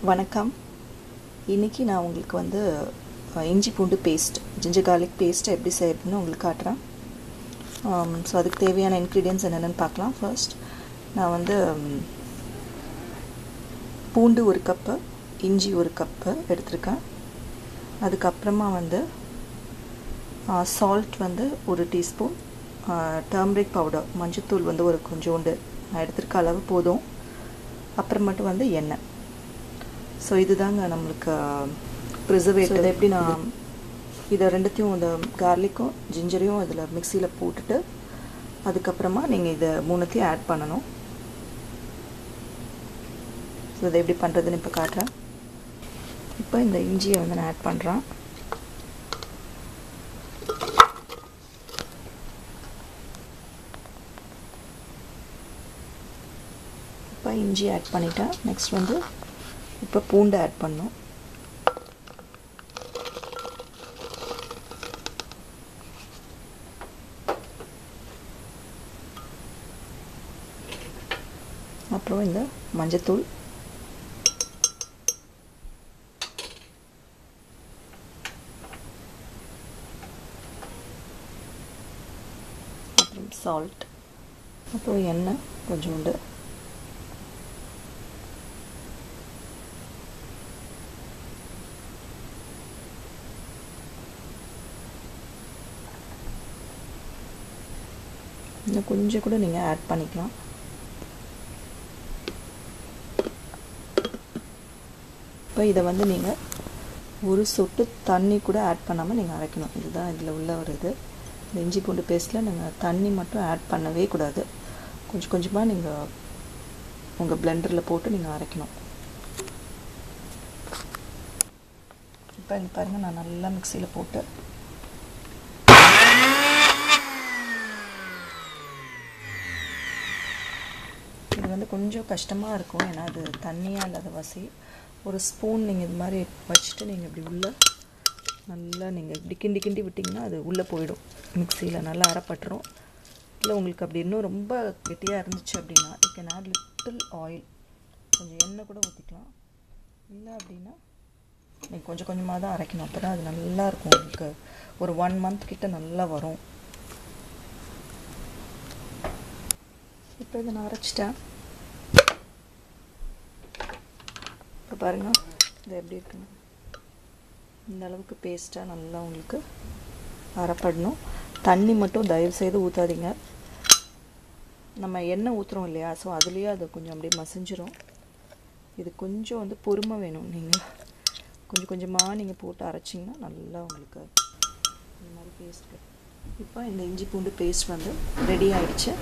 வணக்கம். இன்றைக்கி நான் உங்களுக்கு வந்து இஞ்சி பூண்டு பேஸ்ட், ஜிஞ்சர் கார்லிக் பேஸ்ட்டை எப்படி செய்யறதுன்னு உங்களுக்கு காட்டுறேன். ஸோ அதுக்கு தேவையான இன்க்ரீடியன்ட்ஸ் என்னென்னு பார்க்கலாம். ஃபர்ஸ்ட் நான் வந்து பூண்டு 1 கப்பு, இஞ்சி 1 கப்பு எடுத்திருக்கேன். அதுக்கப்புறமா வந்து சால்ட் வந்து 1 டீஸ்பூன், டர்மரிக் பவுடர் மஞ்சத்தூள் வந்து ஒரு கொஞ்சோண்டு நான் எடுத்திருக்க அளவு போதும். அப்புறமேட்டு வந்து எண்ணெய். ஸோ இதுதாங்க நம்மளுக்கு ப்ரிசர்வேட்டிவ். இதை எப்படி நான் இதை ரெண்டுத்தையும் இந்த கார்லிக்கும் ஜிஞ்சரையும் இதில் மிக்சியில் போட்டுட்டு அதுக்கப்புறமா நீங்கள் இதை 3த்தையும் ஆட் பண்ணணும். ஸோ இதை எப்படி பண்ணுறதுன்னு இப்போ காட்டுறேன். இப்போ இந்த இஞ்சியை வந்து நான் ஆட் பண்ணுறேன். இப்போ இஞ்சி ஆட் பண்ணிட்டேன். நெக்ஸ்ட் வந்து இப்போ பூண்டு ஆட் பண்ணோம். அப்புறம் இந்த மஞ்சத்தூள், அப்புறம் சால்ட், அப்புறம் எண்ணெய் கொஞ்சோண்டு, இன்னும் கொஞ்சம் கூட நீங்கள் ஆட் பண்ணிக்கலாம். இப்போ இதை வந்து நீங்கள் ஒரு சொட்டு தண்ணி கூட ஆட் பண்ணாமல் நீங்கள் அரைக்கணும். இதுதான் இதில் உள்ள ஒரு இது. இந்த இஞ்சி பூண்டு பேஸ்ட்டில் நீங்கள் தண்ணி மட்டும் ஆட் பண்ணவே கூடாது. கொஞ்சம் கொஞ்சமாக நீங்கள் உங்கள் பிளெண்டரில் போட்டு நீங்கள் அரைக்கணும். இப்போ இங்கே பாருங்கள், நான் நல்லா மிக்சியில் போட்டு இது வந்து கொஞ்சம் கஷ்டமாக இருக்கும். ஏன்னா அது தண்ணியாக இல்லாத வாசி. ஒரு ஸ்பூன் நீங்கள் இது மாதிரி வச்சுட்டு நீங்கள் இப்படி உள்ளே நல்லா நீங்கள் இப்படி கிண்டி கிண்டி விட்டிங்கன்னா அது உள்ளே போயிடும், மிக்சியில் நல்லா அரைப்பட்டுரும். இல்லை உங்களுக்கு அப்படி இன்னும் ரொம்ப கெட்டியாக இருந்துச்சு அப்படின்னா you can add little oil, கொஞ்சம் எண்ணெய் கூட ஊற்றிக்கலாம். இல்லை அப்படின்னா நீங்கள் கொஞ்சம் கொஞ்சமாக தான் அரைக்கணும். அப்போ தான் அது நல்லாயிருக்கும். உங்களுக்கு ஒரு 1 மந்த் கிட்ட நல்லா வரும். இப்போ இதை நான் அரைச்சிட்டேன். இப்போ பாருங்கள் இது எப்படி இருக்குன்னு. இந்த அளவுக்கு பேஸ்ட்டாக நல்லா உங்களுக்கு அரைப்படணும். தண்ணி மட்டும் தயவுசெய்து ஊற்றாதீங்க. நம்ம எண்ணெய் ஊற்றுறோம் இல்லையா, ஸோ அதுலேயே அது கொஞ்சம் அப்படியே மசிஞ்சிரும். இது கொஞ்சம் வந்து பொறுமை வேணும். நீங்கள் கொஞ்சம் கொஞ்சமாக நீங்கள் போட்டு அரைச்சிங்கன்னா நல்லா உங்களுக்கு இந்த மாதிரி பேஸ்ட். இப்போ இந்த இஞ்சி பூண்டு பேஸ்ட் வந்து ரெடி ஆகிடுச்சு.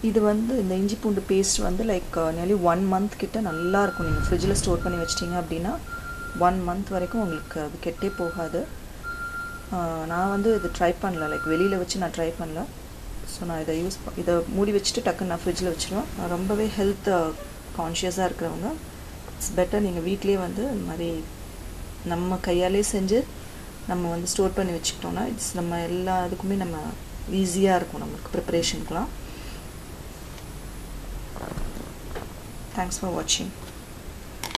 இது வந்து இந்த இஞ்சி பூண்டு பேஸ்ட் வந்து லைக் நியர்லி 1 மந்த் கிட்ட நல்லாயிருக்கும். நீங்கள் ஃப்ரிட்ஜில் ஸ்டோர் பண்ணி வச்சிட்டிங்க அப்படின்னா 1 மந்த் வரைக்கும் உங்களுக்கு அது கெட்டே போகாது. நான் வந்து இது ட்ரை பண்ணல, லைக் வெளியில் வச்சு நான் ட்ரை பண்ணல. ஸோ நான் இதை மூடி வச்சுட்டு டக்குன்னு நான் ஃப்ரிட்ஜில் வச்சுருவேன். ரொம்பவே ஹெல்த் கான்ஷியஸாக இருக்கிறவங்க இட்ஸ் பெட்டர் நீங்கள் வீட்லேயே வந்து இந்த மாதிரி நம்ம கையாலே செஞ்சு நம்ம வந்து ஸ்டோர் பண்ணி வச்சுக்கிட்டோம்னா இட்ஸ் நம்ம எல்லா இதுக்குமே நம்ம ஈஸியாக இருக்கும் நமக்கு ப்ரிப்பரேஷனுக்கெலாம். Thanks for watching.